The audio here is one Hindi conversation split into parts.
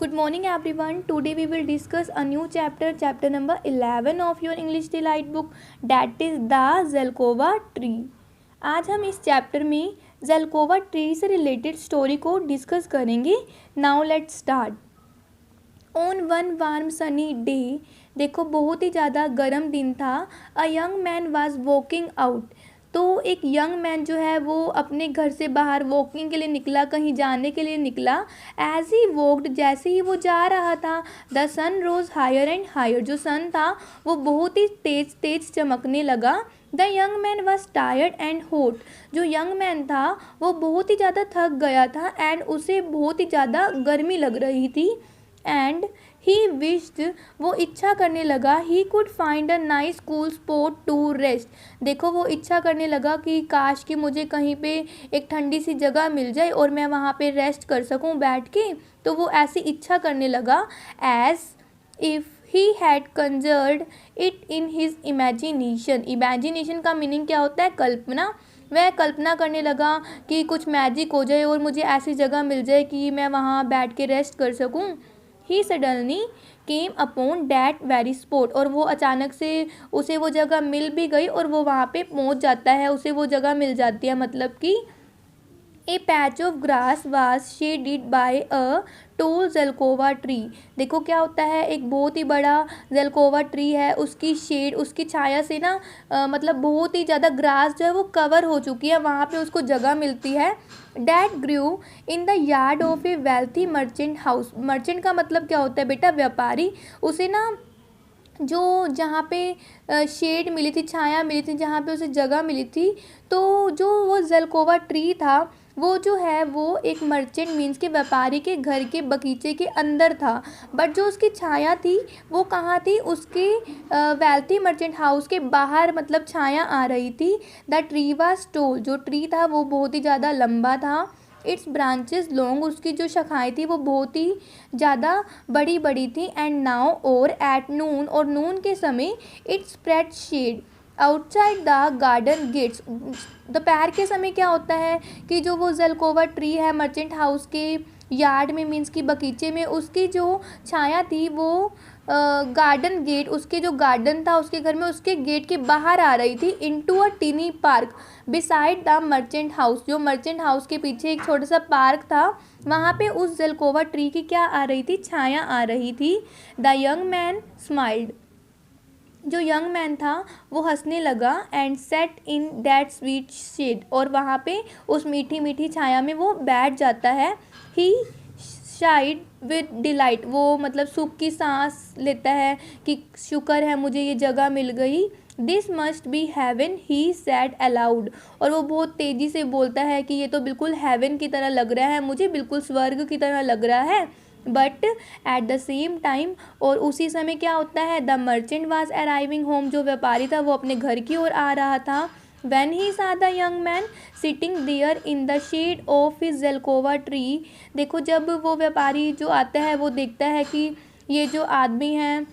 Good morning everyone. Today we will discuss a new chapter number 11 of your English Delight book, that is the Zelkova tree. आज हम इस चैप्टर में ज़ेल्कोवा ट्री से रिलेटेड स्टोरी को डिस्कस करेंगे. Now let's start. On one warm sunny day, देखो बहुत ही ज़्यादा गर्म दिन था. A young man was walking out, तो एक यंग मैन जो है वो अपने घर से बाहर वॉकिंग के लिए निकला, कहीं जाने के लिए निकला. एज ही वॉकड, जैसे ही वो जा रहा था, the sun rose higher and higher, जो सन था वो बहुत ही तेज तेज चमकने लगा. The young man was tired and hot, जो यंग मैन था वो बहुत ही ज़्यादा थक गया था एंड उसे बहुत ही ज़्यादा गर्मी लग रही थी. एंड ही विश्ड, वो इच्छा करने लगा, he could find a nice cool spot to rest. देखो वो इच्छा करने लगा कि काश कि मुझे कहीं पे एक ठंडी सी जगह मिल जाए और मैं वहाँ पे रेस्ट कर सकूँ बैठ के. तो वो ऐसी इच्छा करने लगा as if he had conjured it in his imagination. Imagination का मीनिंग क्या होता है? कल्पना. वह कल्पना करने लगा कि कुछ मैजिक हो जाए और मुझे ऐसी जगह मिल जाए कि मैं वहाँ बैठ के रेस्ट कर सकूँ. He suddenly came upon that very spot, और वो अचानक से उसे वो जगह मिल भी गई और वो वहाँ पे पहुँच जाता है, उसे वो जगह मिल जाती है. मतलब कि a patch of grass was shaded by a tall zelkova tree. देखो क्या होता है, एक बहुत ही बड़ा ज़ेल्कोवा ट्री है, उसकी शेड, उसकी छाया से ना मतलब बहुत ही ज़्यादा ग्रास जो है वो कवर हो चुकी है, वहाँ पे उसको जगह मिलती है. That grew in the yard of a wealthy merchant house. Merchant का मतलब क्या होता है बेटा? व्यापारी. उसे ना जो जहाँ पे शेड मिली थी, छाया मिली थी, जहाँ पे उसे जगह मिली थी, तो जो वो ज़ेल्कोवा ट्री था वो जो है वो एक मर्चेंट मीन्स के व्यापारी के घर के बगीचे के अंदर था. बट जो उसकी छाया थी वो कहाँ थी? उसके वेल्थी मर्चेंट हाउस के बाहर, मतलब छाया आ रही थी. द ट्री वाज टॉल, जो ट्री था वो बहुत ही ज़्यादा लंबा था. इट्स ब्रांचेस लॉन्ग, उसकी जो शाखाएँ थी वो बहुत ही ज़्यादा बड़ी बड़ी थी. एंड नाउ, और एट नून, और नून के समय, it spread shade outside the garden gates. दोपहर के समय क्या होता है कि जो वो ज़ेल्कोवा ट्री है मर्चेंट हाउस के यार्ड में मीन्स की बगीचे में, उसकी जो छाया थी वो गार्डन गेट, उसके जो गार्डन था उसके घर में, उसके गेट के बाहर आ रही थी. Into a tiny park beside the merchant house, जो मर्चेंट हाउस के पीछे एक छोटा सा पार्क था, वहाँ पे उस ज़ेल्कोवा ट्री की क्या आ रही थी? छाया आ रही थी. द यंग मैन स्माइल्ड, जो यंग मैन था वो हंसने लगा. And sat in that sweet shade, और वहाँ पे उस मीठी मीठी छाया में वो बैठ जाता है. ही शाइड विद डिलाइट, वो मतलब सुख की सांस लेता है कि शुक्र है मुझे ये जगह मिल गई. This must be heaven, he said aloud, और वो बहुत तेज़ी से बोलता है कि ये तो बिल्कुल हेवन की तरह लग रहा है मुझे, बिल्कुल स्वर्ग की तरह लग रहा है. But at the same time, और उसी समय क्या होता है, the merchant was arriving home, जो व्यापारी था वो अपने घर की ओर आ रहा था. When he saw the young man sitting there in the shade of his ज़ेल्कोवा tree, देखो जब वो व्यापारी जो आता है वो देखता है कि ये जो आदमी है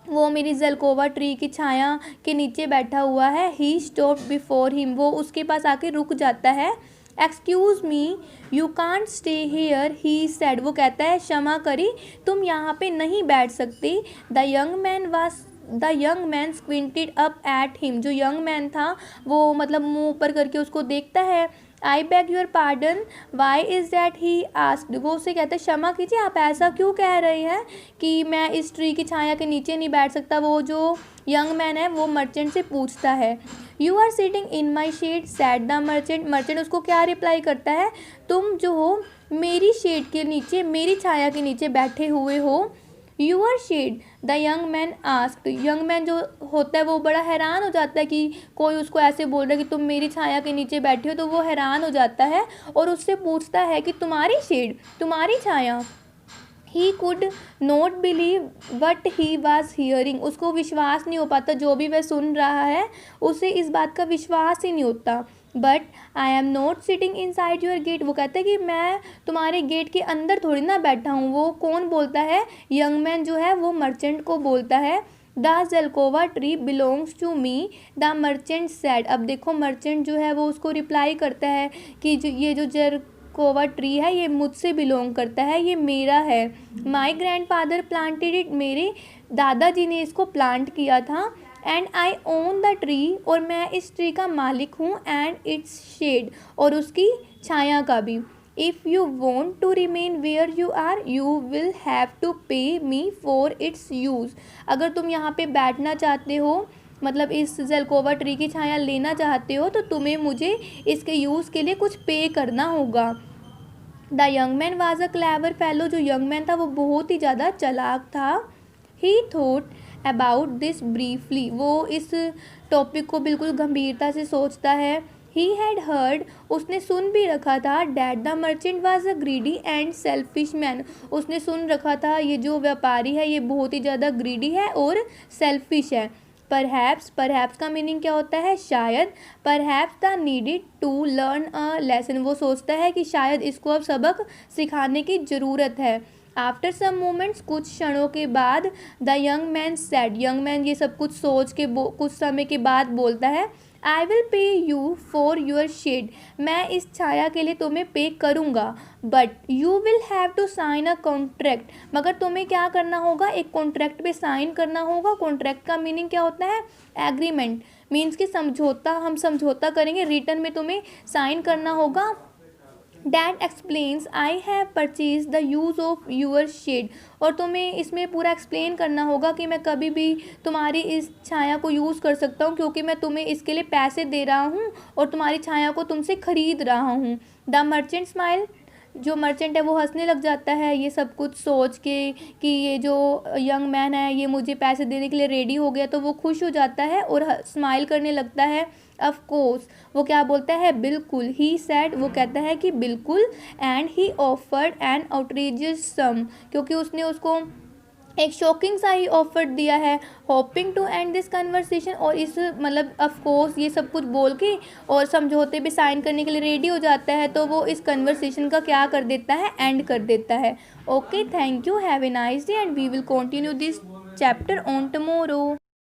वो मेरी ज़ेल्कोवा ट्री की छाया के नीचे बैठा हुआ है. ही स्टॉप बिफोर हिम, वो उसके पास आके रुक जाता है. Excuse me, you can't stay here, he said, वो कहता है क्षमा करी, तुम यहाँ पे नहीं बैठ सकते. The young man squinted up at him, जो यंग मैन था वो मतलब मुंह ऊपर करके उसको देखता है. I beg your pardon, why is that, he asked, वो उसे कहता है क्षमा कीजिए आप ऐसा क्यों कह रहे हैं कि मैं इस ट्री की छाया के नीचे नहीं बैठ सकता. वो जो यंग मैन है वो मर्चेंट से पूछता है. You are sitting in my shade said the merchant. Merchant उसको क्या रिप्लाई करता है? तुम जो हो मेरी शेड के नीचे, मेरी छाया के नीचे बैठे हुए हो. Your shade, the young man asked, young man जो होता है वो बड़ा हैरान हो जाता है कि कोई उसको ऐसे बोल रहा है कि तुम मेरी छाया के नीचे बैठे हो, तो वो हैरान हो जाता है और उससे पूछता है कि तुम्हारी शेड, तुम्हारी छाया. He could not believe what he was hearing, उसको विश्वास नहीं हो पाता, जो भी वह सुन रहा है उसे इस बात का विश्वास ही नहीं होता. But I am not sitting inside your gate, वो कहता है कि मैं तुम्हारे गेट के अंदर थोड़ी ना बैठा हूँ. वो कौन बोलता है? यंग मैन जो है वो मर्चेंट को बोलता है. The zelkova tree belongs to me, the merchant said. अब देखो मर्चेंट जो है वो उसको रिप्लाई करता है कि जो ये जो जलकोवा ट्री है ये मुझसे बिलोंग करता है, ये मेरा है। माई ग्रैंडफादर प्लांटेड इट, मेरे दादाजी ने इसको प्लांट किया था। And I own the tree, और मैं इस ट्री का मालिक हूँ। एंड इट्स शेड, और उसकी छाया का भी। If you want to remain where you are, you will have to pay me for its use. अगर तुम यहाँ पे बैठना चाहते हो, मतलब इस जलकोवा ट्री की छाया लेना चाहते हो, तो तुम्हें मुझे इसके यूज़ के लिए कुछ पे करना होगा। The young man was a clever fellow, जो यंग मैन था वो बहुत ही ज़्यादा चालाक था। ही थॉट अबाउट दिस ब्रीफली, वो इस टॉपिक को बिल्कुल गंभीरता से सोचता है। ही हैड हर्ड, उसने सुन भी रखा था। That the merchant was a greedy and selfish man, उसने सुन रखा था ये जो व्यापारी है ये बहुत ही ज़्यादा ग्रीडी है और सेल्फिश है। परहैप्स का मीनिंग क्या होता है? शायद। Perhaps the needed to learn a lesson, वो सोचता है कि शायद इसको अब सबक सिखाने की ज़रूरत है। आफ्टर सम मोमेंट्स, कुछ क्षणों के बाद, the young man said, young man ये सब कुछ सोच के कुछ समय के बाद बोलता है, I will pay you for your shade, मैं इस छाया के लिए तुम्हें पे करूँगा। But you will have to sign a contract, मगर तुम्हें क्या करना होगा? एक कॉन्ट्रैक्ट पे साइन करना होगा। कॉन्ट्रैक्ट का मीनिंग क्या होता है? एग्रीमेंट, मीन्स कि समझौता, हम समझौता करेंगे, रिटर्न में तुम्हें साइन करना होगा। That explains I have purchased the use of your shade, और तुम्हें इसमें पूरा एक्सप्लेन करना होगा कि मैं कभी भी तुम्हारी इस छाया को यूज़ कर सकता हूँ, क्योंकि मैं तुम्हें इसके लिए पैसे दे रहा हूँ और तुम्हारी छाया को तुमसे ख़रीद रहा हूँ। द मर्चेंट स्माइल, जो मर्चेंट है वो हंसने लग जाता है ये सब कुछ सोच के कि ये जो यंग मैन है ये मुझे पैसे देने के लिए रेडी हो गया, तो वो खुश हो जाता है और स्माइल करने लगता है। ऑफ कोर्स, वो क्या बोलता है? बिल्कुल। ही सेड, वो कहता है कि बिल्कुल। And he offered an outrageous sum, क्योंकि उसने उसको एक शॉकिंग सा ही ऑफर दिया है। Hoping to end this conversation, और इस मतलब ऑफ कोर्स ये सब कुछ बोल के और समझौते पे साइन करने के लिए रेडी हो जाता है, तो वो इस कन्वर्सेशन का क्या कर देता है? एंड कर देता है। Okay, thank you, have a nice day, and we will continue this chapter on tomorrow.